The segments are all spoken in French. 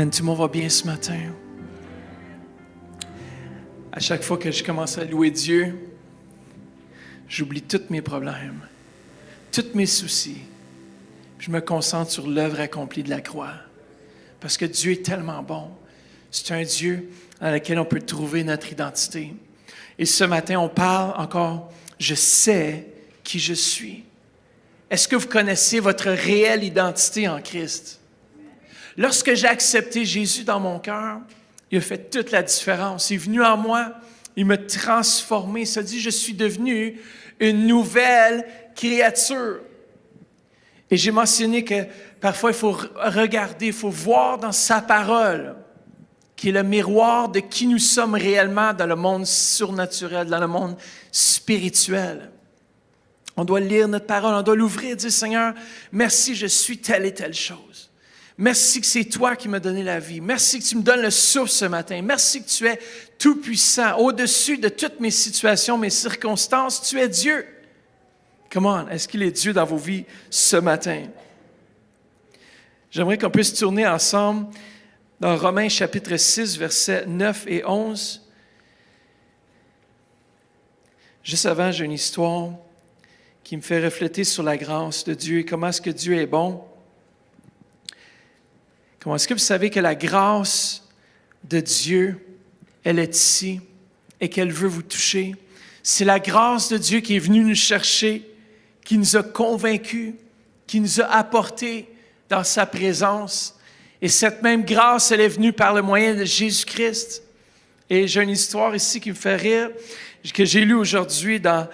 Amen. Tout le monde va bien ce matin? À chaque fois que je commence à louer Dieu, j'oublie tous mes problèmes, tous mes soucis. Je me concentre sur l'œuvre accomplie de la croix. Parce que Dieu est tellement bon. C'est un Dieu dans lequel on peut trouver notre identité. Et ce matin, on parle encore, je sais qui je suis. Est-ce que vous connaissez votre réelle identité en Christ? Lorsque j'ai accepté Jésus dans mon cœur, il a fait toute la différence. Il est venu en moi, il m'a transformé. Il s'est dit, je suis devenu une nouvelle créature. Et j'ai mentionné que parfois, il faut regarder, il faut voir dans sa parole, qui est le miroir de qui nous sommes réellement dans le monde surnaturel, dans le monde spirituel. On doit lire notre parole, on doit l'ouvrir et dire, Seigneur, merci, je suis telle et telle chose. Merci que c'est toi qui m'as donné la vie. Merci que tu me donnes le souffle ce matin. Merci que tu es tout-puissant. Au-dessus de toutes mes situations, mes circonstances, tu es Dieu. Come on, est-ce qu'il est Dieu dans vos vies ce matin? J'aimerais qu'on puisse tourner ensemble dans Romains chapitre 6, versets 9 et 11. Juste avant, j'ai une histoire qui me fait refléter sur la grâce de Dieu et comment est-ce que Dieu est bon. Comment est-ce que vous savez que la grâce de Dieu, elle est ici et qu'elle veut vous toucher? C'est la grâce de Dieu qui est venue nous chercher, qui nous a convaincus, qui nous a apportés dans sa présence. Et cette même grâce, elle est venue par le moyen de Jésus-Christ. Et j'ai une histoire ici qui me fait rire, que j'ai lue aujourd'hui dans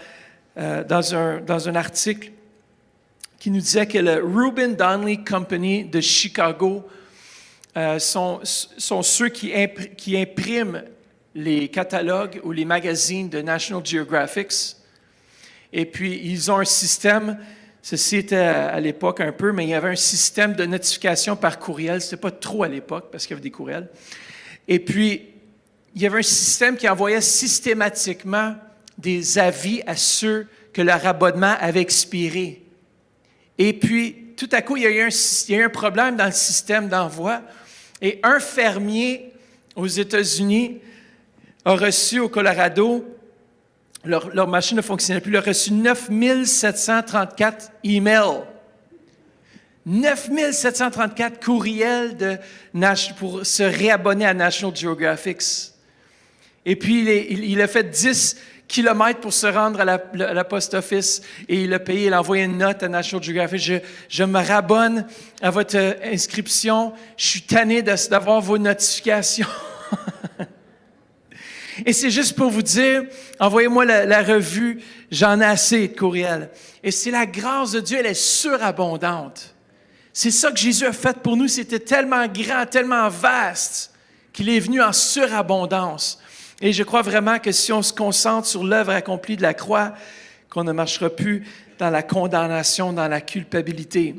un article qui nous disait que le Reuben Donnelley Company de Chicago sont ceux qui impriment les catalogues ou les magazines de National Geographic. Et puis, ils ont un système, ceci était à l'époque un peu, mais il y avait un système de notification par courriel. Ce n'était pas trop à l'époque parce qu'il y avait des courriels. Et puis, il y avait un système qui envoyait systématiquement des avis à ceux que leur abonnement avait expiré. Et puis, tout à coup, il y a eu un problème dans le système d'envoi. Et un fermier aux États-Unis a reçu au Colorado, leur machine ne fonctionnait plus, il a reçu 9734 emails. 9734 courriels pour se réabonner à National Geographic. Et puis, il a fait 10 kilomètres pour se rendre à la post office et il a payé, il a envoyé une note à National Geographic. Je me rabonne à votre inscription. Je suis tanné d'avoir vos notifications. Et c'est juste pour vous dire, envoyez-moi la revue, j'en ai assez de courriels. Et c'est la grâce de Dieu, elle est surabondante. C'est ça que Jésus a fait pour nous. C'était tellement grand, tellement vaste qu'il est venu en surabondance. Et je crois vraiment que si on se concentre sur l'œuvre accomplie de la croix, qu'on ne marchera plus dans la condamnation, dans la culpabilité.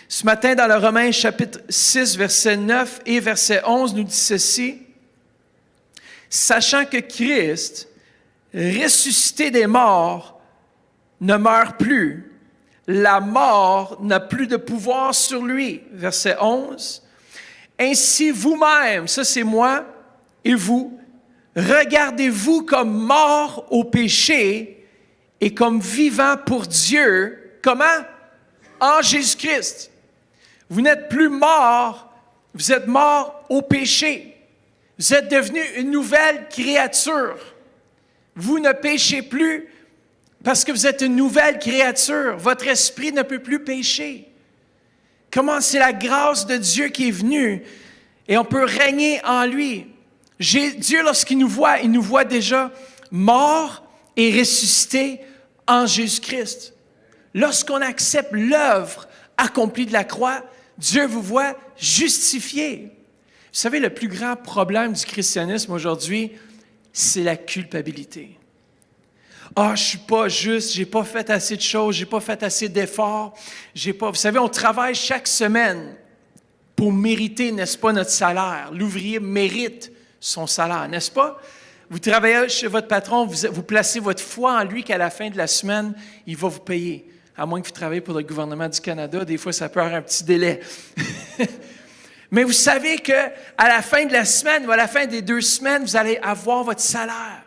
Ce matin, dans le Romains chapitre 6, verset 9 et verset 11, nous dit ceci. « Sachant que Christ, ressuscité des morts, ne meurt plus, la mort n'a plus de pouvoir sur lui. » Verset 11. « Ainsi vous-même, ça c'est moi et vous, regardez-vous comme morts au péché et comme vivants pour Dieu. » Comment? En Jésus-Christ. Vous n'êtes plus morts, vous êtes morts au péché. Vous êtes devenus une nouvelle créature. Vous ne péchez plus parce que vous êtes une nouvelle créature. Votre esprit ne peut plus pécher. Comment c'est la grâce de Dieu qui est venue et on peut régner en lui. Dieu, lorsqu'il nous voit, il nous voit déjà morts et ressuscités en Jésus-Christ. Lorsqu'on accepte l'œuvre accomplie de la croix, Dieu vous voit justifié. Vous savez, le plus grand problème du christianisme aujourd'hui, c'est la culpabilité. Ah, je suis pas juste, j'ai pas fait assez de choses, j'ai pas fait assez d'efforts, Vous savez, on travaille chaque semaine pour mériter, n'est-ce pas, notre salaire. L'ouvrier mérite son salaire, n'est-ce pas? Vous travaillez chez votre patron, vous placez votre foi en lui qu'à la fin de la semaine, il va vous payer. À moins que vous travaillez pour le gouvernement du Canada, des fois, ça peut avoir un petit délai. Mais vous savez qu'à la fin de la semaine ou à la fin des 2 semaines, vous allez avoir votre salaire.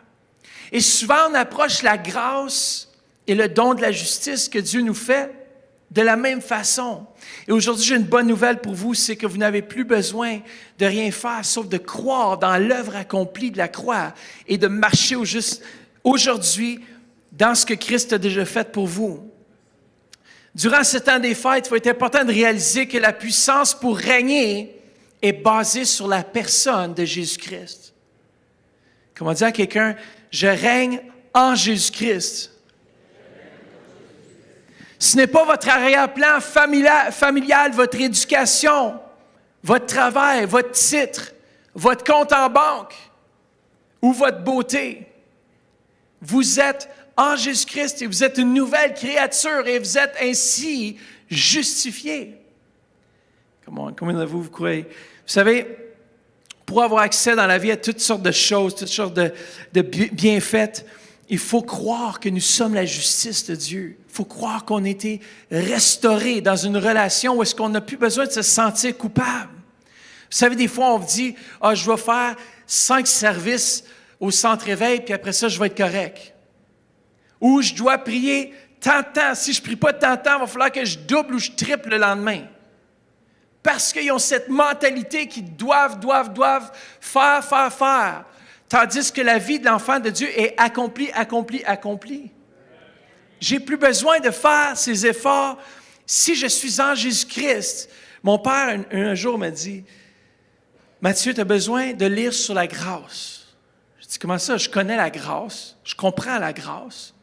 Et souvent, on approche la grâce et le don de la justice que Dieu nous fait de la même façon. Et aujourd'hui, j'ai une bonne nouvelle pour vous, c'est que vous n'avez plus besoin de rien faire sauf de croire dans l'œuvre accomplie de la croix et de marcher aujourd'hui dans ce que Christ a déjà fait pour vous. Durant ce temps des fêtes, il va être important de réaliser que la puissance pour régner est basée sur la personne de Jésus-Christ. Comment dire à quelqu'un, je règne en Jésus-Christ. Ce n'est pas votre arrière-plan familial, votre éducation, votre travail, votre titre, votre compte en banque ou votre beauté. Vous êtes en Jésus-Christ et vous êtes une nouvelle créature et vous êtes ainsi justifié. Combien de vous croyez? Vous savez, pour avoir accès dans la vie à toutes sortes de choses, toutes sortes de bienfaits, il faut croire que nous sommes la justice de Dieu. Il faut croire qu'on a été restaurés dans une relation où est-ce qu'on n'a plus besoin de se sentir coupable. Vous savez, des fois, on dit, « je vais faire 5 services au centre éveil, puis après ça, je vais être correct. » Ou je dois prier tant de temps. Si je ne prie pas tant de temps, il va falloir que je double ou je triple le lendemain. Parce qu'ils ont cette mentalité qu'ils doivent faire. Tandis que la vie de l'enfant de Dieu est accomplie. J'ai plus besoin de faire ces efforts si je suis en Jésus-Christ. Mon père, un jour, m'a dit, « Mathieu, tu as besoin de lire sur la grâce. » Je dis, « Comment ça? Je connais la grâce. Je comprends la grâce. »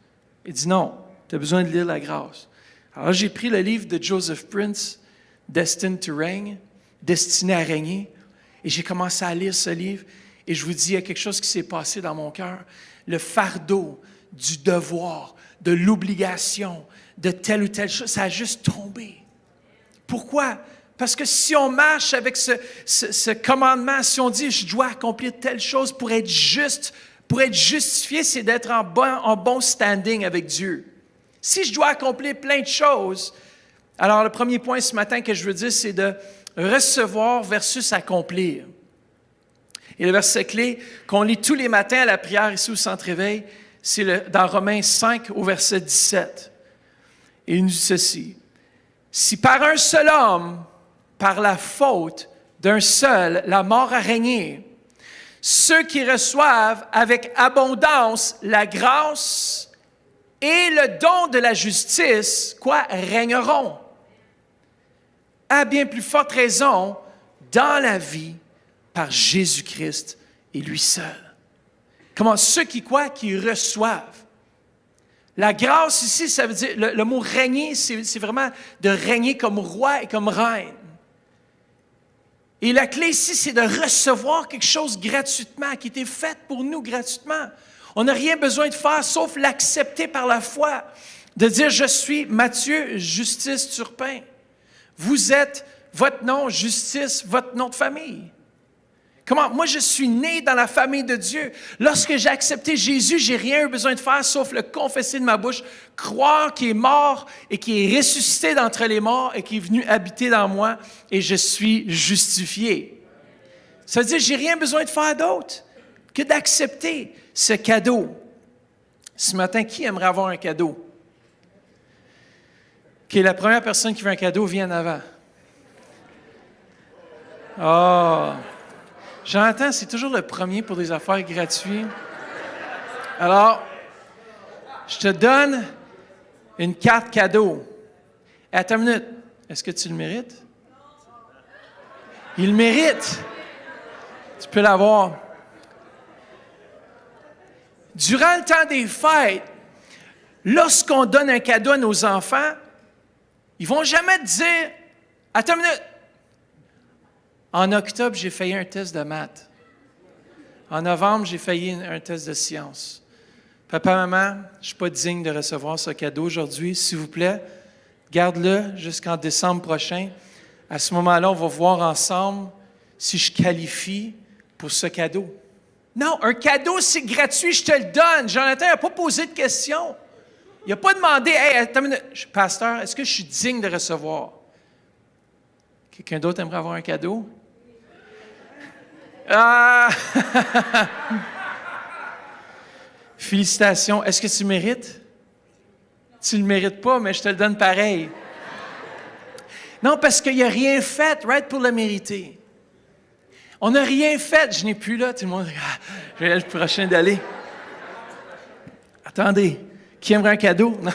Il dit, « Non, tu as besoin de lire la grâce. » Alors, j'ai pris le livre de Joseph Prince, « Destined to Reign »,« Destiné à régner », et j'ai commencé à lire ce livre. Et je vous dis, il y a quelque chose qui s'est passé dans mon cœur. Le fardeau du devoir, de l'obligation, de telle ou telle chose, ça a juste tombé. Pourquoi? Parce que si on marche avec ce commandement, si on dit, je dois accomplir telle chose pour être juste, pour être justifié, c'est d'être en bon standing avec Dieu. Si je dois accomplir plein de choses, alors le premier point ce matin que je veux dire, c'est de recevoir versus accomplir. Et le verset clé qu'on lit tous les matins à la prière ici au Centre Éveil, c'est dans Romains 5 au verset 17. Et il nous dit ceci. « Si par un seul homme, par la faute d'un seul, la mort a régné, ceux qui reçoivent avec abondance la grâce et le don de la justice, régneront. À bien plus forte raison, dans la vie, par Jésus-Christ et lui seul. » Comment? Ceux qui reçoivent. La grâce ici, ça veut dire, le mot régner, c'est vraiment de régner comme roi et comme reine. Et la clé ici, c'est de recevoir quelque chose gratuitement, qui était fait pour nous gratuitement. On n'a rien besoin de faire sauf l'accepter par la foi. De dire, je suis Mathieu Justice Turpin. Vous êtes votre nom, Justice, votre nom de famille. Comment? Moi, je suis né dans la famille de Dieu. Lorsque j'ai accepté Jésus, j'ai rien eu besoin de faire sauf le confesser de ma bouche, croire qu'il est mort et qu'il est ressuscité d'entre les morts et qu'il est venu habiter dans moi et je suis justifié. Ça veut dire que j'ai rien besoin de faire d'autre que d'accepter ce cadeau. Ce matin, qui aimerait avoir un cadeau? OK, la première personne qui veut un cadeau vient en avant. Oh! J'entends, c'est toujours le premier pour des affaires gratuites. Alors, je te donne une carte cadeau. Attends une minute. Est-ce que tu le mérites? Il le mérite. Tu peux l'avoir. Durant le temps des fêtes, lorsqu'on donne un cadeau à nos enfants, ils ne vont jamais te dire « Attends une minute. En octobre, j'ai failli un test de maths. En novembre, j'ai failli un test de sciences. Papa, maman, je ne suis pas digne de recevoir ce cadeau aujourd'hui. S'il vous plaît, garde-le jusqu'en décembre prochain. À ce moment-là, on va voir ensemble si je qualifie pour ce cadeau. » Non, un cadeau, c'est gratuit, je te le donne. Jonathan n'a pas posé de questions. Il n'a pas demandé, « Hey, attends une minute, pasteur, est-ce que je suis digne de recevoir? » Quelqu'un d'autre aimerait avoir un cadeau? Ah! Félicitations. Est-ce que tu le mérites? Tu ne le mérites pas, mais je te le donne pareil. Non, parce qu'il n'a rien fait, right, pour le mériter. On n'a rien fait. Je n'ai plus là. Tout le monde, je vais aller le prochain d'aller. Attendez, qui aimerait un cadeau? Non.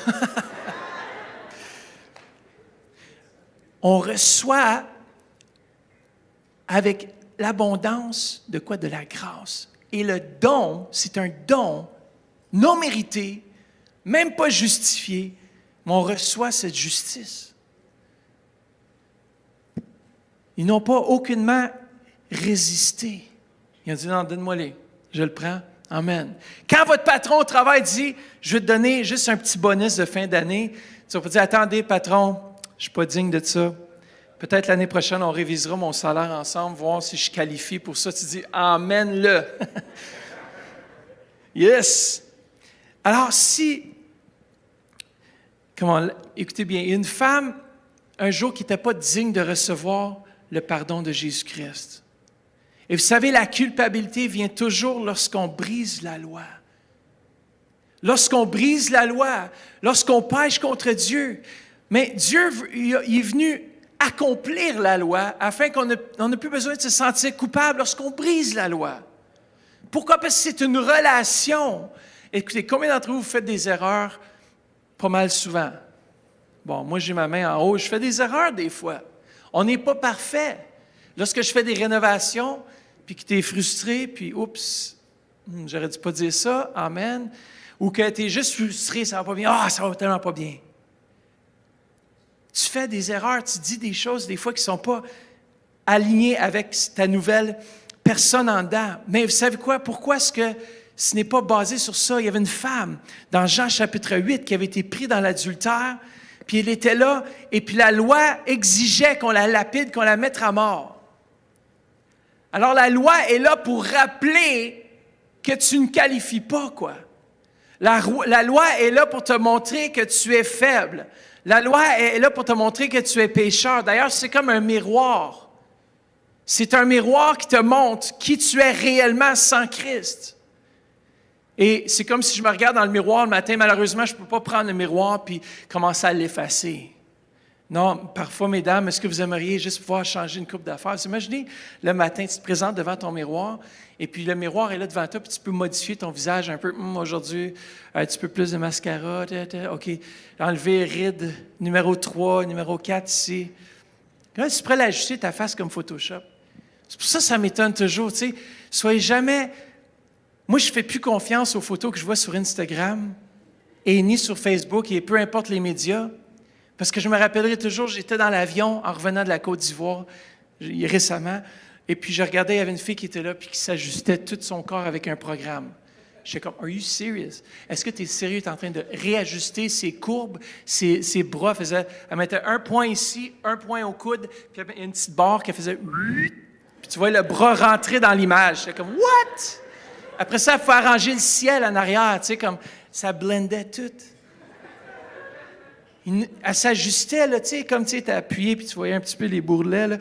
On reçoit avec l'abondance de quoi? De la grâce. Et le don, c'est un don non mérité, même pas justifié, mais on reçoit cette justice. Ils n'ont pas aucunement résisté. Ils ont dit, non, donne-moi-les, je le prends. Amen. Quand votre patron au travail dit, je vais te donner juste un petit bonus de fin d'année, tu vas pas dire, attendez, patron, je ne suis pas digne de ça. Peut-être l'année prochaine, on révisera mon salaire ensemble, voir si je qualifie pour ça. Tu dis, amène-le. Yes. Alors, écoutez bien, une femme, un jour, qui n'était pas digne de recevoir le pardon de Jésus-Christ. Et vous savez, la culpabilité vient toujours lorsqu'on brise la loi. Lorsqu'on brise la loi, lorsqu'on pêche contre Dieu. Mais Dieu, il est venu accomplir la loi afin qu'on n'ait plus besoin de se sentir coupable lorsqu'on brise la loi. Pourquoi? Parce que c'est une relation. Écoutez, combien d'entre vous faites des erreurs? Pas mal souvent. Bon, moi, j'ai ma main en haut, je fais des erreurs des fois. On n'est pas parfait. Lorsque je fais des rénovations, puis que tu es frustré, puis oups, j'aurais dû pas dire ça, amen, ou que tu es juste frustré, ça va pas bien, ça va tellement pas bien. Tu fais des erreurs, tu dis des choses des fois qui ne sont pas alignées avec ta nouvelle personne en dedans. Mais vous savez quoi? Pourquoi est-ce que ce n'est pas basé sur ça? Il y avait une femme dans Jean chapitre 8 qui avait été prise dans l'adultère, puis elle était là, et puis la loi exigeait qu'on la lapide, qu'on la mette à mort. Alors la loi est là pour rappeler que tu ne qualifies pas, quoi. La loi est là pour te montrer que tu es faible. La loi est là pour te montrer que tu es pécheur. D'ailleurs, c'est comme un miroir. C'est un miroir qui te montre qui tu es réellement sans Christ. Et c'est comme si je me regarde dans le miroir le matin. Malheureusement, je ne peux pas prendre le miroir puis commencer à l'effacer. Non, parfois, mesdames, est-ce que vous aimeriez juste pouvoir changer une coupe d'affaires? Vous imaginez, le matin, tu te présentes devant ton miroir et puis le miroir est là devant toi puis tu peux modifier ton visage un peu. Aujourd'hui, un petit peu plus de mascara. OK, enlever ride numéro 3, numéro 4 ici. Là, tu pourrais l'ajuster ta face comme Photoshop. C'est pour ça que ça m'étonne toujours. Tu sais, soyez jamais... Moi, je ne fais plus confiance aux photos que je vois sur Instagram et ni sur Facebook et peu importe les médias. Parce que je me rappellerai toujours, j'étais dans l'avion en revenant de la Côte d'Ivoire récemment, et puis je regardais, il y avait une fille qui était là, puis qui s'ajustait tout son corps avec un programme. J'étais comme, are you serious? Est-ce que tu es sérieux? Tu es en train de réajuster ses courbes, ses bras? Elle mettait un point ici, un point au coude, puis il y a une petite barre qui faisait... Puis tu vois le bras rentrer dans l'image. J'étais comme, what? Après ça, il faut arranger le ciel en arrière, tu sais, comme ça blendait tout. Elle s'ajustait, là, tu sais, comme tu sais, appuyé, puis tu voyais un petit peu les bourrelets, là.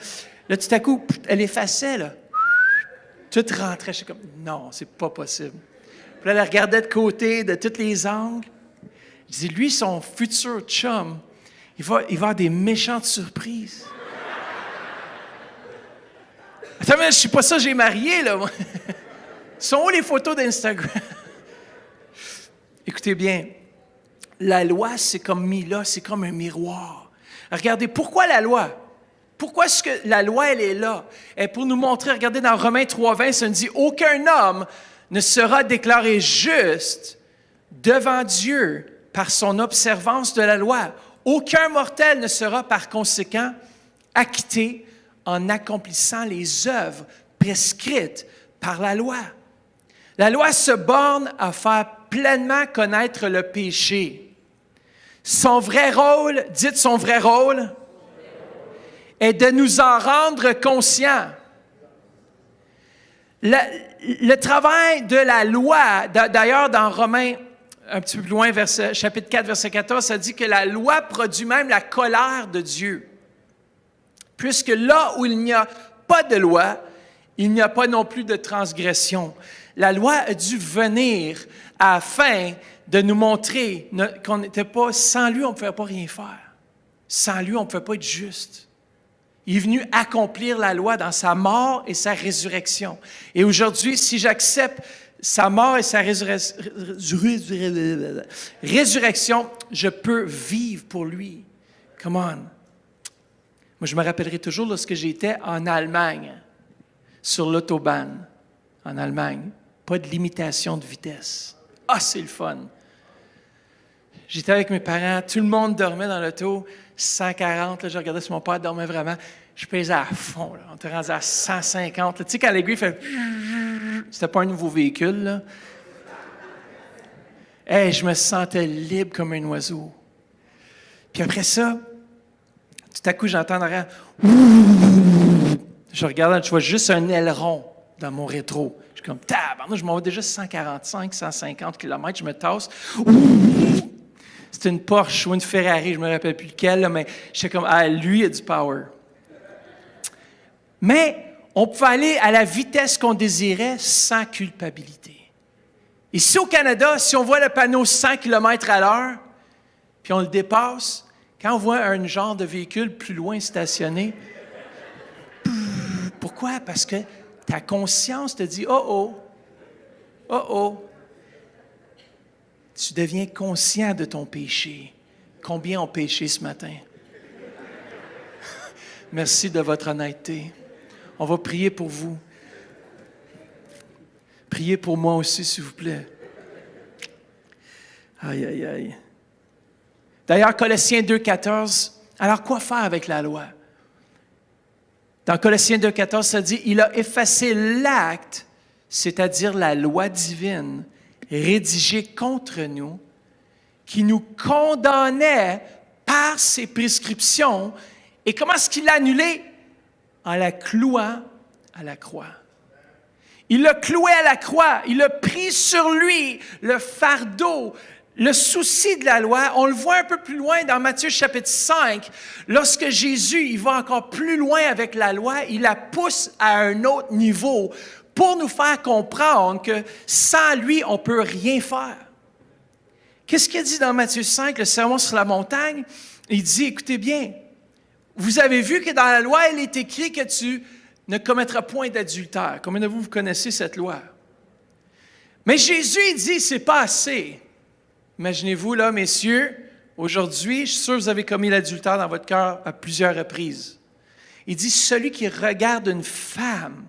Là, tout à coup, elle effaçait, là. Tout rentrait. J'étais comme, non, c'est pas possible. Puis là, elle regardait de côté, de tous les angles. Je dis, lui, son futur chum, il va avoir des méchantes surprises. Attends, mais je suis pas ça, j'ai marié, là, moi. Sont où les photos d'Instagram? Écoutez bien. La loi, c'est comme mis là, c'est comme un miroir. Regardez, pourquoi la loi? Pourquoi est-ce que la loi, elle est là? Et pour nous montrer, regardez dans Romains 3,20, ça nous dit « Aucun homme ne sera déclaré juste devant Dieu par son observance de la loi. Aucun mortel ne sera par conséquent acquitté en accomplissant les œuvres prescrites par la loi. » La loi se borne à faire pleinement connaître le péché. Son vrai rôle, dites son vrai rôle, est de nous en rendre conscients. Le travail de la loi, d'ailleurs dans Romains, un petit peu plus loin, chapitre 4, verset 14, ça dit que la loi produit même la colère de Dieu. Puisque là où il n'y a pas de loi, Il n'y a pas non plus de transgression. La loi a dû venir afin de nous montrer qu'on n'était pas, sans lui, on ne pouvait pas rien faire. Sans lui, on ne pouvait pas être juste. Il est venu accomplir la loi dans sa mort et sa résurrection. Et aujourd'hui, si j'accepte sa mort et sa résurrection, je peux vivre pour lui. Come on. Moi, je me rappellerai toujours lorsque j'étais en Allemagne, sur l'autobahn, en Allemagne. Pas de limitation de vitesse. Ah, c'est le fun! J'étais avec mes parents, tout le monde dormait dans l'auto, 140, là, je regardais si mon père dormait vraiment. Je pesais à fond, là. On était rendu à 150. Là. Tu sais, quand l'aiguille fait... C'était pas un nouveau véhicule, là. Hey, je me sentais libre comme un oiseau. Puis après ça, tout à coup, j'entends derrière... Je regarde, je vois juste un aileron dans mon rétro. Je suis comme, tabarnak, je m'en vais déjà 145, 150 km, je me tasse. C'était une Porsche ou une Ferrari, je ne me rappelle plus lequel, là, mais j'étais comme, ah, lui, il a du power. Mais on pouvait aller à la vitesse qu'on désirait sans culpabilité. Ici au Canada, si on voit le panneau 100 km/h, puis on le dépasse, quand on voit un genre de véhicule plus loin stationné, pourquoi? Parce que ta conscience te dit, oh, tu deviens conscient de ton péché. Combien ont péché ce matin? Merci de votre honnêteté. On va prier pour vous. Priez pour moi aussi, s'il vous plaît. Aïe, aïe, aïe. D'ailleurs, Colossiens 2,14, alors quoi faire avec la loi? Dans Colossiens 2,14, ça dit, il a effacé l'acte, c'est-à-dire la loi divine, rédigée contre nous, qui nous condamnait par ses prescriptions. Et comment est-ce qu'il l'a annulé? En la clouant à la croix. Il l'a cloué à la croix. Il a pris sur lui le fardeau, le souci de la loi. On le voit un peu plus loin dans Matthieu chapitre 5. Lorsque Jésus, il va encore plus loin avec la loi, il la pousse à un autre niveau pour nous faire comprendre que sans lui, on ne peut rien faire. Qu'est-ce qu'il dit dans Matthieu 5, le sermon sur la montagne? Il dit, écoutez bien, vous avez vu que dans la loi, il est écrit que tu ne commettras point d'adultère. Combien de vous connaissez cette loi? Mais Jésus, il dit, c'est pas assez. Imaginez-vous, là, messieurs, aujourd'hui, je suis sûr que vous avez commis l'adultère dans votre cœur à plusieurs reprises. Il dit, celui qui regarde une femme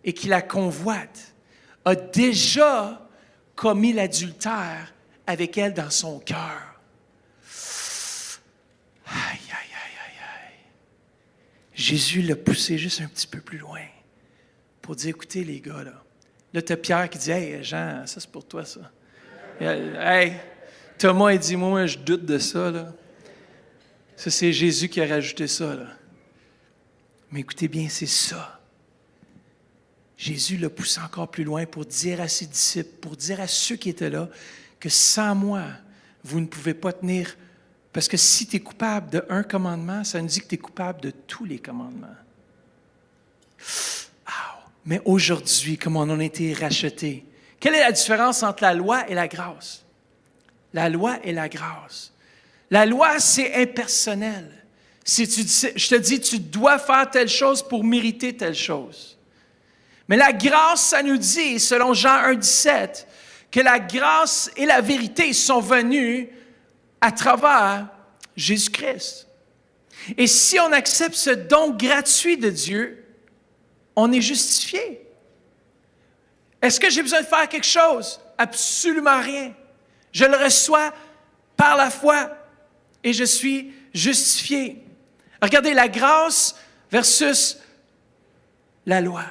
et qui la convoite a déjà commis l'adultère avec elle dans son cœur. Aïe, aïe, aïe, aïe, aïe. Jésus l'a poussé juste un petit peu plus loin pour dire, écoutez les gars, là tu as Pierre qui dit, hey Jean, ça c'est pour toi ça. Hey, Thomas, il dit, moi je doute de ça, là. Ça c'est Jésus qui a rajouté ça, là. Mais écoutez bien, c'est ça. Jésus l'a poussé encore plus loin pour dire à ses disciples, pour dire à ceux qui étaient là, que sans moi, vous ne pouvez pas tenir. Parce que si tu es coupable d'un commandement, ça nous dit que tu es coupable de tous les commandements. Mais aujourd'hui, comme on a été rachetés, quelle est la différence entre la loi et la grâce? La loi et la grâce. La loi, c'est impersonnel. Si je te dis, tu dois faire telle chose pour mériter telle chose. Mais la grâce, ça nous dit, selon Jean 1,17, que la grâce et la vérité sont venues à travers Jésus-Christ. Et si on accepte ce don gratuit de Dieu, on est justifié. Est-ce que j'ai besoin de faire quelque chose? Absolument rien. Je le reçois par la foi et je suis justifié. Regardez, la grâce versus la loi.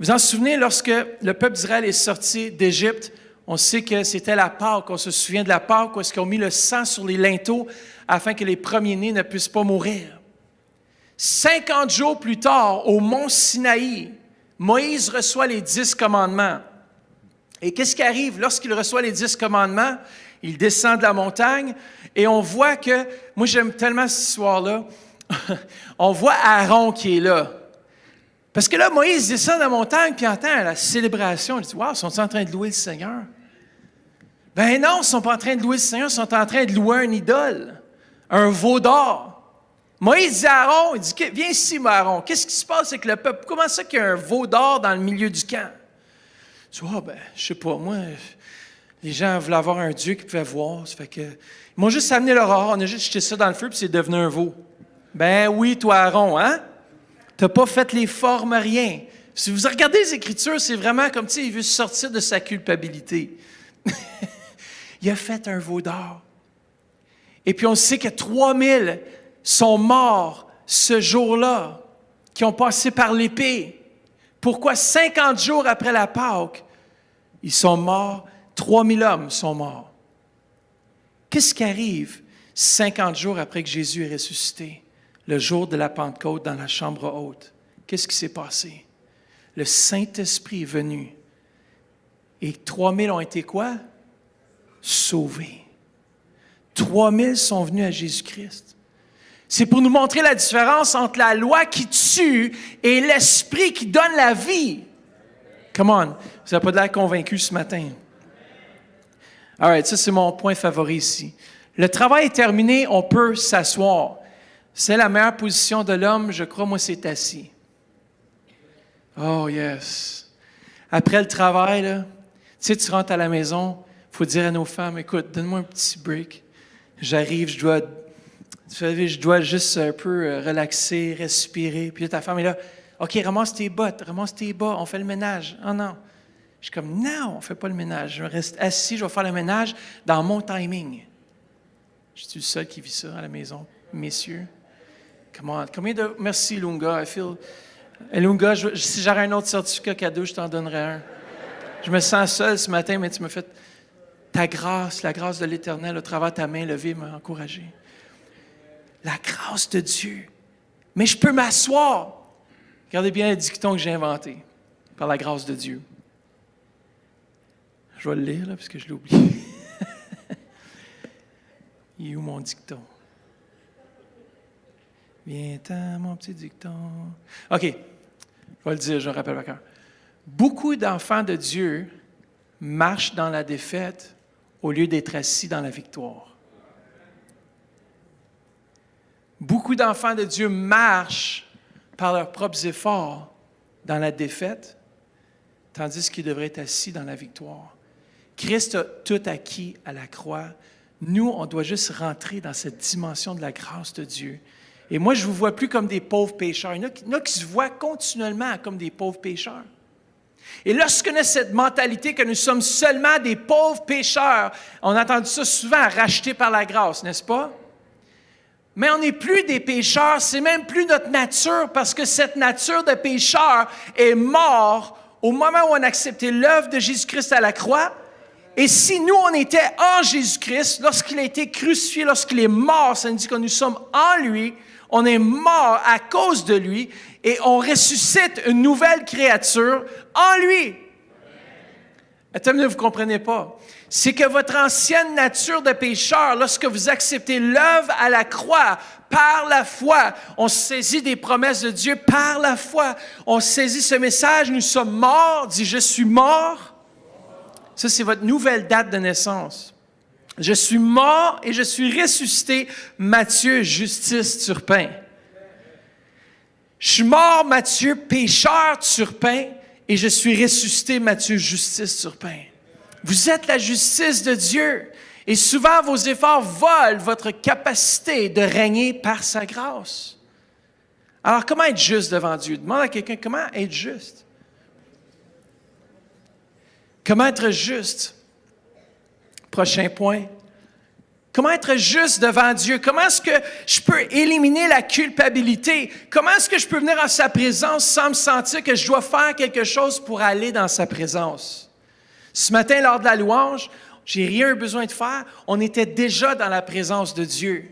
Vous vous en souvenez, lorsque le peuple d'Israël est sorti d'Égypte, on sait que c'était la Pâque, on se souvient de la Pâque, où est-ce qu'ils ont mis le sang sur les linteaux afin que les premiers-nés ne puissent pas mourir. 50 jours plus tard, au mont Sinaï, Moïse reçoit les 10 commandements. Et qu'est-ce qui arrive lorsqu'il reçoit les 10 commandements? Il descend de la montagne et on voit que, moi j'aime tellement cette histoire-là, on voit Aaron qui est là. Parce que là, Moïse descend de la montagne puis entend la célébration. Il dit, « Wow, sont-ils en train de louer le Seigneur? » Ben non, ils ne sont pas en train de louer le Seigneur, ils sont en train de louer un idole, un veau d'or. Moïse dit à Aaron, il dit, « Viens ici, Aaron, qu'est-ce qui se passe avec le peuple? Comment ça qu'il y a un veau d'or dans le milieu du camp? » Tu vois, ben, je sais pas, moi, les gens voulaient avoir un Dieu qu'ils pouvaient voir. Ça fait que, ils m'ont juste amené leur or, on a juste jeté ça dans le feu, puis c'est devenu un veau. Ben oui, toi, Aaron, hein? T'as pas fait les formes, rien. Si vous regardez les Écritures, c'est vraiment comme, tu sais, il veut sortir de sa culpabilité. Il a fait un veau d'or. Et puis on sait que 3000 sont morts ce jour-là, qui ont passé par l'épée. Pourquoi 50 jours après la Pâque, ils sont morts, 3000 hommes sont morts. Qu'est-ce qui arrive 50 jours après que Jésus est ressuscité, le jour de la Pentecôte dans la chambre haute? Qu'est-ce qui s'est passé? Le Saint-Esprit est venu. Et 3000 ont été quoi? Sauvés. 3000 sont venus à Jésus-Christ. C'est pour nous montrer la différence entre la loi qui tue et l'Esprit qui donne la vie. Come on, vous n'avez pas de l'air convaincu ce matin. All right, ça c'est mon point favori ici. Le travail est terminé, on peut s'asseoir. C'est la meilleure position de l'homme, je crois, moi, c'est assis. Oh yes. Après le travail, là, tu sais, tu rentres à la maison, il faut dire à nos femmes, écoute, donne-moi un petit break. J'arrive, je dois juste un peu relaxer, respirer. Puis là, ta femme est là, OK, ramasse tes bottes, ramasse tes bas, on fait le ménage. Oh non. Je suis comme, non, on ne fait pas le ménage. Je reste assis, je vais faire le ménage dans mon timing. Je suis le seul qui vit ça à la maison, messieurs. Combien de... Merci, Lunga. Lunga, si j'aurais un autre certificat cadeau, je t'en donnerais un. Je me sens seul ce matin, mais tu m'as fait... Ta grâce, la grâce de l'Éternel, au travers de ta main levée, m'a encouragé. La grâce de Dieu. Mais je peux m'asseoir. Regardez bien le dicton que j'ai inventé, par la grâce de Dieu. Je vais le lire, là, parce que je l'ai oublié. Il est où mon dicton? Viens-t'en, mon petit dicton. OK, je vais le dire, je me rappelle par cœur. Beaucoup d'enfants de Dieu marchent dans la défaite au lieu d'être assis dans la victoire. Beaucoup d'enfants de Dieu marchent par leurs propres efforts dans la défaite, tandis qu'ils devraient être assis dans la victoire. Christ a tout acquis à la croix. Nous, on doit juste rentrer dans cette dimension de la grâce de Dieu. Et moi, je ne vous vois plus comme des pauvres pécheurs. Il y en a qui se voient continuellement comme des pauvres pécheurs. Et lorsqu'on a cette mentalité que nous sommes seulement des pauvres pécheurs, on a entendu ça souvent, rachetés par la grâce, n'est-ce pas? Mais on n'est plus des pécheurs, c'est même plus notre nature, parce que cette nature de pécheur est morte au moment où on a accepté l'œuvre de Jésus-Christ à la croix. Et si nous, on était en Jésus-Christ, lorsqu'il a été crucifié, lorsqu'il est mort, ça nous dit que nous sommes en lui, on est mort à cause de lui, et on ressuscite une nouvelle créature en lui. Attends, vous ne comprenez pas. C'est que votre ancienne nature de pécheur, lorsque vous acceptez l'œuvre à la croix, par la foi, on saisit des promesses de Dieu par la foi. On saisit ce message, nous sommes morts, dit « Je suis mort ». Ça, c'est votre nouvelle date de naissance. Je suis mort et je suis ressuscité, Matthieu Justice Turpin. Je suis mort, Matthieu pécheur Turpin, et je suis ressuscité, Matthieu Justice Turpin. Vous êtes la justice de Dieu. Et souvent, vos efforts volent votre capacité de régner par sa grâce. Alors, comment être juste devant Dieu? Demande à quelqu'un, comment être juste? Comment être juste? Prochain point. Comment être juste devant Dieu? Comment est-ce que je peux éliminer la culpabilité? Comment est-ce que je peux venir en sa présence sans me sentir que je dois faire quelque chose pour aller dans sa présence? Ce matin, lors de la louange, j'ai rien besoin de faire. On était déjà dans la présence de Dieu.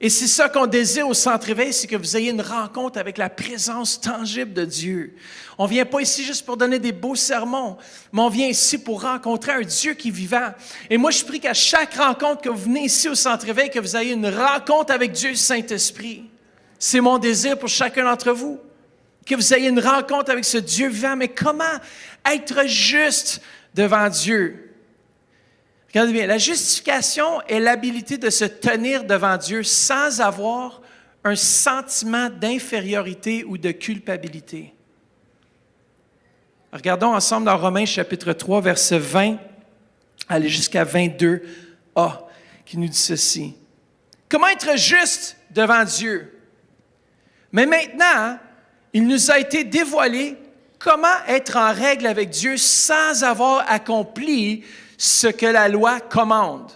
Et c'est ça qu'on désire au Centre Éveil, c'est que vous ayez une rencontre avec la présence tangible de Dieu. On ne vient pas ici juste pour donner des beaux sermons, mais on vient ici pour rencontrer un Dieu qui est vivant. Et moi, je prie qu'à chaque rencontre que vous venez ici au Centre Éveil, que vous ayez une rencontre avec Dieu Saint-Esprit. C'est mon désir pour chacun d'entre vous. que vous ayez une rencontre avec ce Dieu vivant. Mais comment être juste devant Dieu? Regardez bien, la justification est l'habilité de se tenir devant Dieu sans avoir un sentiment d'infériorité ou de culpabilité. Regardons ensemble dans Romains chapitre 3, verset 20, aller jusqu'à 22a, qui nous dit ceci. Comment être juste devant Dieu? Mais maintenant, il nous a été dévoilé comment être en règle avec Dieu sans avoir accompli ce que la loi commande.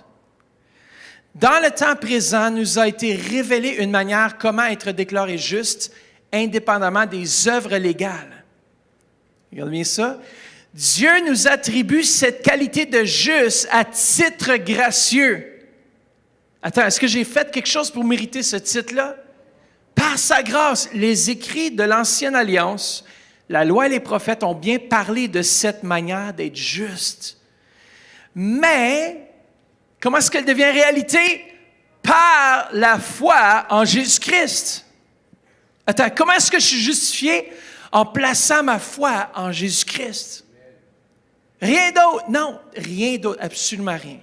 Dans le temps présent, nous a été révélé une manière comment être déclaré juste, indépendamment des œuvres légales. Regardez bien ça. Dieu nous attribue cette qualité de juste à titre gracieux. Attends, est-ce que j'ai fait quelque chose pour mériter ce titre-là? Par sa grâce, les écrits de l'Ancienne Alliance, la loi et les prophètes ont bien parlé de cette manière d'être juste. Mais, comment est-ce qu'elle devient réalité? Par la foi en Jésus-Christ. Attends, comment est-ce que je suis justifié? En plaçant ma foi en Jésus-Christ. Rien d'autre. Non, rien d'autre, absolument rien.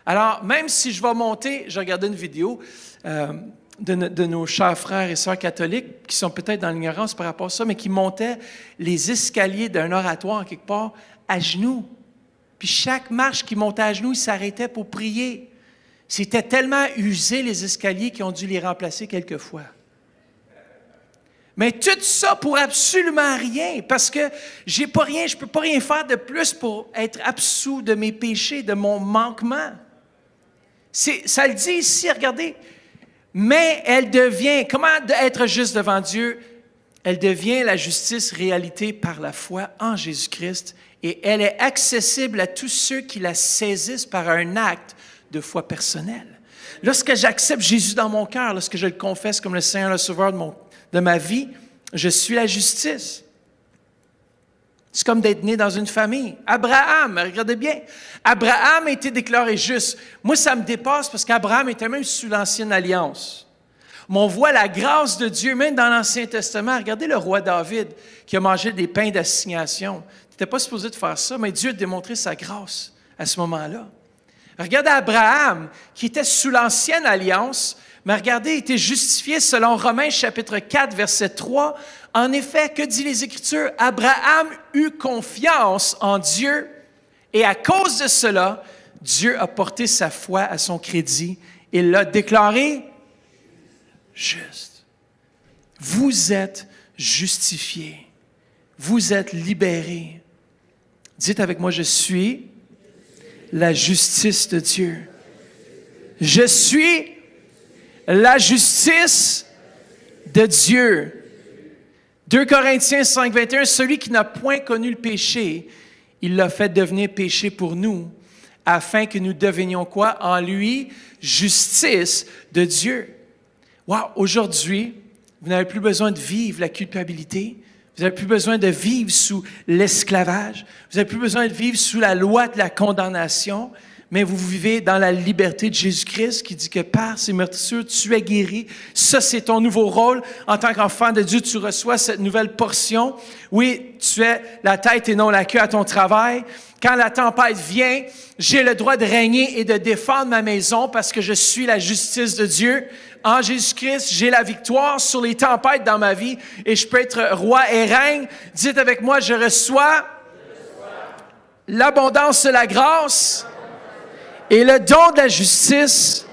Alors, même si je vais monter, j'ai regardé une vidéo de nos chers frères et sœurs catholiques qui sont peut-être dans l'ignorance par rapport à ça, mais qui montaient les escaliers d'un oratoire quelque part à genoux. Puis chaque marche qui montait à genoux, ils s'arrêtaient pour prier. C'était tellement usé, les escaliers, qu'ils ont dû les remplacer quelques fois. Mais tout ça pour absolument rien, parce que j'ai pas rien, je peux pas rien faire de plus pour être absous de mes péchés, de mon manquement. Ça le dit ici, regardez. Mais elle devient, comment être juste devant Dieu? Elle devient la justice réalité par la foi en Jésus-Christ et elle est accessible à tous ceux qui la saisissent par un acte de foi personnelle. Lorsque j'accepte Jésus dans mon cœur, lorsque je le confesse comme le Seigneur, le Sauveur de ma vie, je suis la justice. C'est comme d'être né dans une famille. Abraham, regardez bien, Abraham a été déclaré juste. Moi, ça me dépasse parce qu'Abraham était même sous l'Ancienne Alliance. Mais on voit la grâce de Dieu, même dans l'Ancien Testament. Regardez le roi David qui a mangé des pains d'assignation. Tu n'étais pas supposé de faire ça, mais Dieu a démontré sa grâce à ce moment-là. Regardez Abraham qui était sous l'Ancienne Alliance, mais regardez, il était justifié selon Romains chapitre 4, verset 3. En effet, que dit les Écritures? Abraham eut confiance en Dieu et à cause de cela, Dieu a porté sa foi à son crédit et l'a déclaré juste. Vous êtes justifiés. Vous êtes libérés. Dites avec moi, je suis la justice de Dieu. Je suis la justice de Dieu. 2 Corinthiens 5, 21, celui qui n'a point connu le péché, il l'a fait devenir péché pour nous, afin que nous devenions quoi? En lui, justice de Dieu. Wow, aujourd'hui, vous n'avez plus besoin de vivre la culpabilité. Vous n'avez plus besoin de vivre sous l'esclavage. Vous n'avez plus besoin de vivre sous la loi de la condamnation. Mais vous vivez dans la liberté de Jésus-Christ qui dit que par ses meurtrissures, tu es guéri. Ça, c'est ton nouveau rôle. En tant qu'enfant de Dieu, tu reçois cette nouvelle portion. Oui, tu es la tête et non la queue à ton travail. Quand la tempête vient, j'ai le droit de régner et de défendre ma maison parce que je suis la justice de Dieu. En Jésus-Christ, j'ai la victoire sur les tempêtes dans ma vie et je peux être roi et règne. Dites avec moi, je reçois l'abondance de la grâce et le don de la justice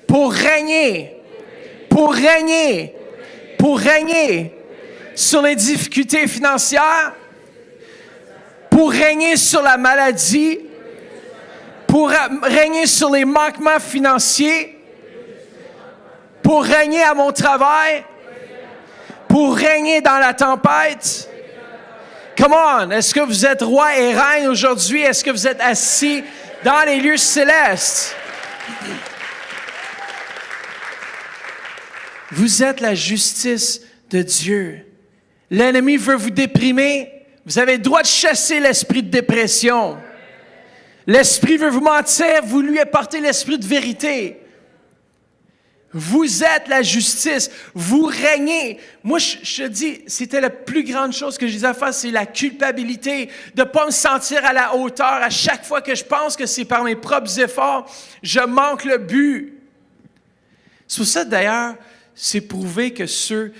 pour régner sur les difficultés financières, pour régner sur la maladie, pour régner sur les manquements financiers, pour régner à mon travail, pour régner dans la tempête. Come on, est-ce que vous êtes roi et reine aujourd'hui? Est-ce que vous êtes assis dans les lieux célestes? Vous êtes la justice de Dieu. L'ennemi veut vous déprimer. Vous avez le droit de chasser l'esprit de dépression. L'esprit veut vous mentir, vous lui apportez l'esprit de vérité. Vous êtes la justice. Vous régnez. Moi, je te dis, c'était la plus grande chose que je disais à faire, c'est la culpabilité de ne pas me sentir à la hauteur. À chaque fois que je pense que c'est par mes propres efforts, je manque le but. C'est pour ça, d'ailleurs, c'est prouvé que ceux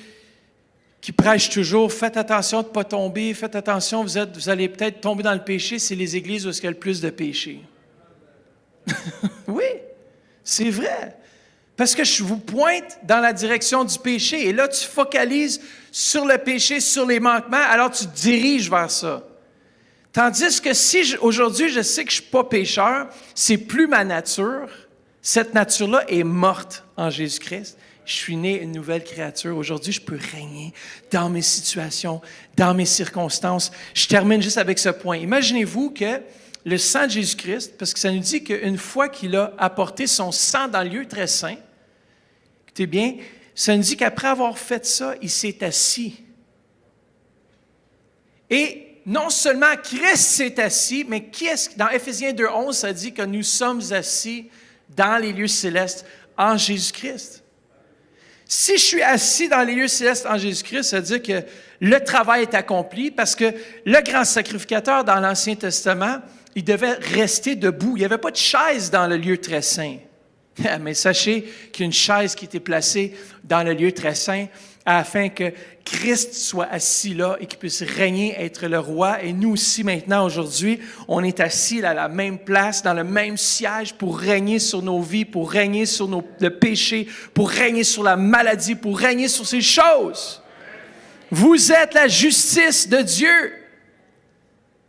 qui prêchent toujours, faites attention de ne pas tomber, faites attention, vous allez peut-être tomber dans le péché, c'est les églises où il y a le plus de péché. Oui, c'est vrai. Parce que je vous pointe dans la direction du péché. Et là, tu focalises sur le péché, sur les manquements, alors tu te diriges vers ça. Tandis que si aujourd'hui, je sais que je ne suis pas pécheur, c'est plus ma nature. Cette nature-là est morte en Jésus-Christ. Je suis né une nouvelle créature. Aujourd'hui, je peux régner dans mes situations, dans mes circonstances. Je termine juste avec ce point. Imaginez-vous que le sang de Jésus-Christ, parce que ça nous dit qu'une fois qu'il a apporté son sang dans le lieu très saint, écoutez bien, ça nous dit qu'après avoir fait ça, il s'est assis. Et non seulement Christ s'est assis, mais dans Éphésiens 2:11, ça dit que nous sommes assis dans les lieux célestes en Jésus-Christ. Si je suis assis dans les lieux célestes en Jésus-Christ, ça veut dire que le travail est accompli parce que le grand sacrificateur dans l'Ancien Testament, il devait rester debout. Il n'y avait pas de chaise dans le lieu très saint. Mais sachez qu'il y a une chaise qui était placée dans le lieu très saint afin que Christ soit assis là et qu'il puisse régner, être le roi. Et nous aussi, maintenant, aujourd'hui, on est assis à la même place, dans le même siège pour régner sur nos vies, pour régner sur le péché, pour régner sur la maladie, pour régner sur ces choses. Vous êtes la justice de Dieu.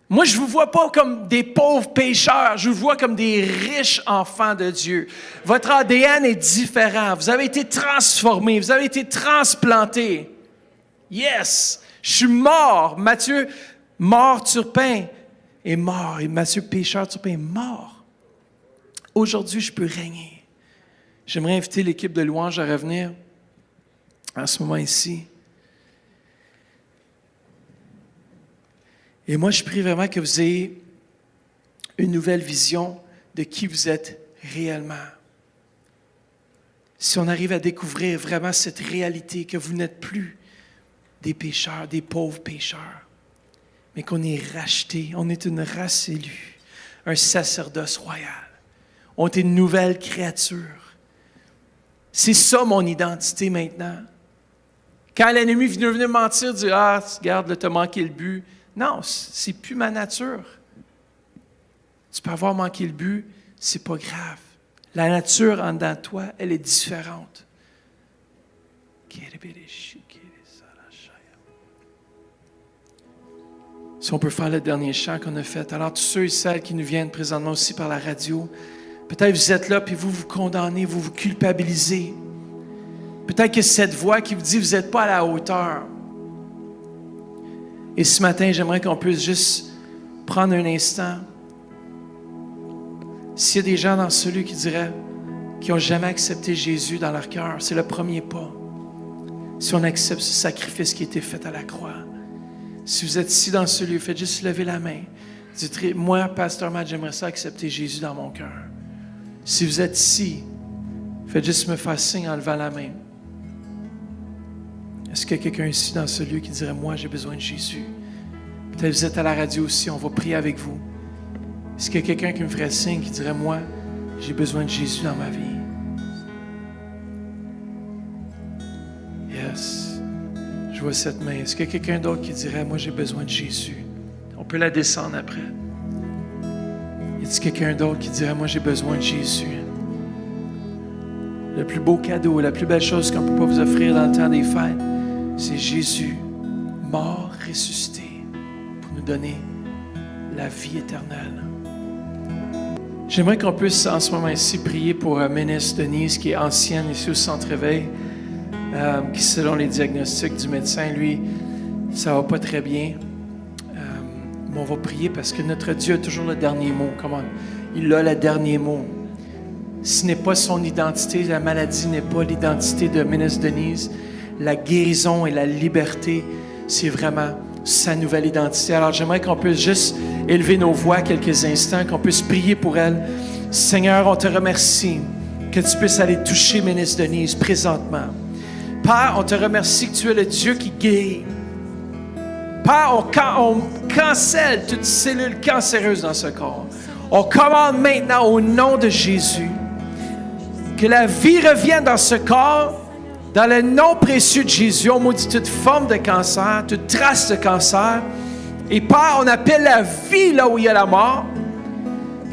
Moi, je ne vous vois pas comme des pauvres pécheurs, je vous vois comme des riches enfants de Dieu. Votre ADN est différent, vous avez été transformés, vous avez été transplantés. Yes! Je suis mort. Matthieu, mort Turpin, est mort. Et Matthieu, pécheur Turpin, est mort. Aujourd'hui, je peux régner. J'aimerais inviter l'équipe de louange à revenir en ce moment ici. Et moi, je prie vraiment que vous ayez une nouvelle vision de qui vous êtes réellement. Si on arrive à découvrir vraiment cette réalité, que vous n'êtes plus des pécheurs, des pauvres pécheurs, mais qu'on est rachetés, on est une race élue, un sacerdoce royal. On est une nouvelle créature. C'est ça mon identité maintenant. Quand l'ennemi vient venir mentir, dire « Ah, regarde, là, t'as manqué le but », non, c'est plus ma nature. Tu peux avoir manqué le but, c'est pas grave. La nature en dedans de toi, elle est différente. Si on peut faire le dernier chant qu'on a fait. Alors, tous ceux et celles qui nous viennent présentement aussi par la radio, peut-être vous êtes là, puis vous vous condamnez, vous vous culpabilisez. Peut-être que c'est cette voix qui vous dit, vous n'êtes pas à la hauteur. Et ce matin, j'aimerais qu'on puisse juste prendre un instant. S'il y a des gens dans celui qui diraient qu'ils n'ont jamais accepté Jésus dans leur cœur, c'est le premier pas. Si on accepte ce sacrifice qui a été fait à la croix. Si vous êtes ici dans ce lieu, faites juste lever la main. Dites, moi, Pasteur Matt, j'aimerais ça accepter Jésus dans mon cœur. Si vous êtes ici, faites juste me faire signe en levant la main. Est-ce qu'il y a quelqu'un ici dans ce lieu qui dirait, moi, j'ai besoin de Jésus? Peut-être que vous êtes à la radio aussi, on va prier avec vous. Est-ce qu'il y a quelqu'un qui me ferait signe qui dirait, moi, j'ai besoin de Jésus dans ma vie? Yes. Je vois cette main. Est-ce qu'il y a quelqu'un d'autre qui dirait, moi, j'ai besoin de Jésus? On peut la descendre après. Y a-t-il quelqu'un d'autre qui dirait, moi, j'ai besoin de Jésus? Le plus beau cadeau, la plus belle chose qu'on ne peut pas vous offrir dans le temps des fêtes, c'est Jésus, mort, ressuscité, pour nous donner la vie éternelle. J'aimerais qu'on puisse en ce moment ici prier pour Ménès Denise, qui est ancienne ici au Centre Éveil, qui selon les diagnostics du médecin, lui, ça ne va pas très bien. Mais on va prier parce que notre Dieu a toujours le dernier mot. Comment? Il a le dernier mot. Ce n'est pas son identité, la maladie n'est pas l'identité de Ménès Denise. La guérison et la liberté, c'est vraiment sa nouvelle identité. Alors j'aimerais qu'on puisse juste élever nos voix quelques instants, qu'on puisse prier pour elle. Seigneur, on te remercie que tu puisses aller toucher Ministre Denise présentement. Père, on te remercie que tu es le Dieu qui guérit. Père, on cancelle toute cellule cancéreuse dans ce corps. On commande maintenant au nom de Jésus que la vie revienne dans ce corps. Dans le nom précieux de Jésus, on maudit toute forme de cancer, toute trace de cancer. Et Père, on appelle la vie là où il y a la mort.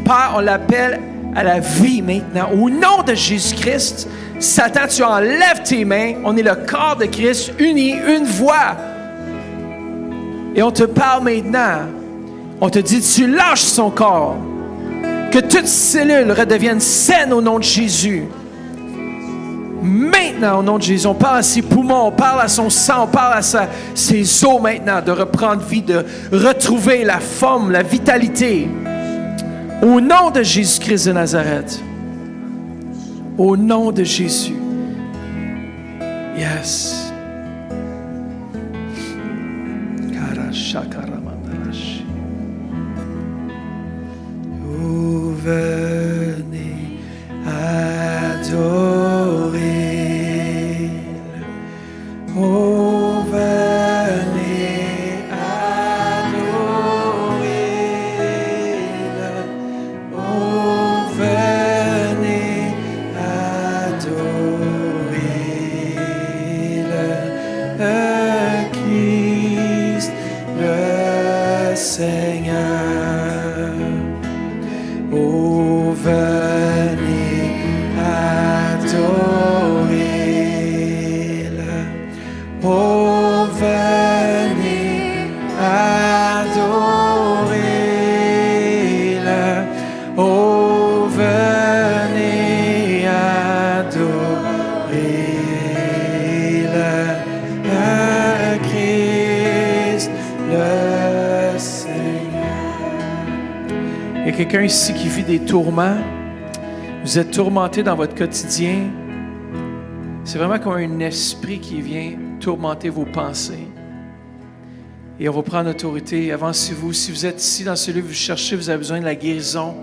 Père, on l'appelle à la vie maintenant. Au nom de Jésus-Christ, Satan, tu enlèves tes mains. On est le corps de Christ, uni, une voix. Et on te parle maintenant. On te dit, tu lâches son corps. Que toute cellule redevienne saine au nom de Jésus. Maintenant, au nom de Jésus, on parle à ses poumons, on parle à son sang, on parle à ses os maintenant de reprendre vie, de retrouver la forme, la vitalité. Au nom de Jésus-Christ de Nazareth. Au nom de Jésus. Yes. Vous venez adorer. Oh, venez adorer. Oh, venez adorer le Christ, le Seigneur. Oh, venez adorer le. Oh, venez adorer le. Oh, venez adorer le Christ, le Seigneur. Il y a quelqu'un ici qui vit des tourments. Vous êtes tourmenté dans votre quotidien. C'est vraiment comme un esprit qui vient tourmenter vos pensées. Et on va prendre autorité. Avancez-vous. Si vous êtes ici dans ce lieu, vous cherchez, vous avez besoin de la guérison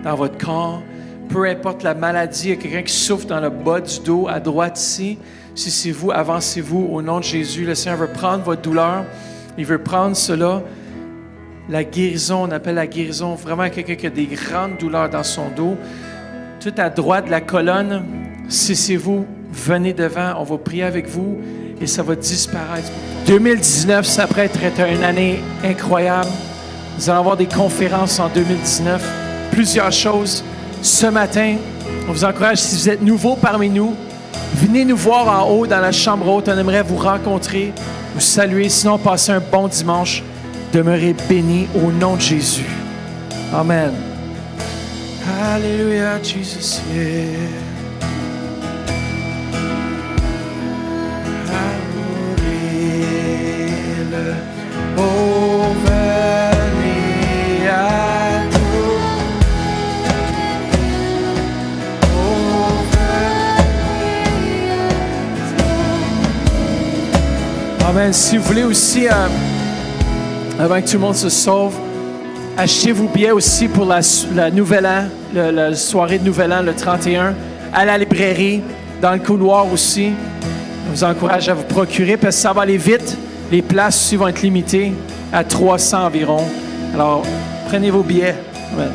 dans votre corps. Peu importe la maladie, il y a quelqu'un qui souffre dans le bas du dos, à droite ici. Si c'est vous, avancez-vous au nom de Jésus. Le Seigneur veut prendre votre douleur. Il veut prendre cela. La guérison, on appelle la guérison vraiment quelqu'un qui a des grandes douleurs dans son dos. Tout à droite de la colonne, si c'est vous, venez devant, on va prier avec vous et ça va disparaître. 2019 s'apprête à être une année incroyable. Nous allons avoir des conférences en 2019, plusieurs choses. Ce matin, on vous encourage, si vous êtes nouveau parmi nous, venez nous voir en haut dans la chambre haute. On aimerait vous rencontrer, vous saluer. Sinon, passez un bon dimanche. Demeurez bénis au nom de Jésus. Amen. Alléluia, Jesus, yeah. Oh, venez adorer. Oh, venez adorer. Amen. Si vous voulez aussi, avant que tout le monde se sauve, achetez vos billets aussi pour la Nouvel An, la soirée de Nouvel An, le 31, à la librairie, dans le couloir aussi. Je vous encourage à vous procurer parce que ça va aller vite. Les places aussi vont être limitées à 300 environ. Alors, prenez vos billets. Amen.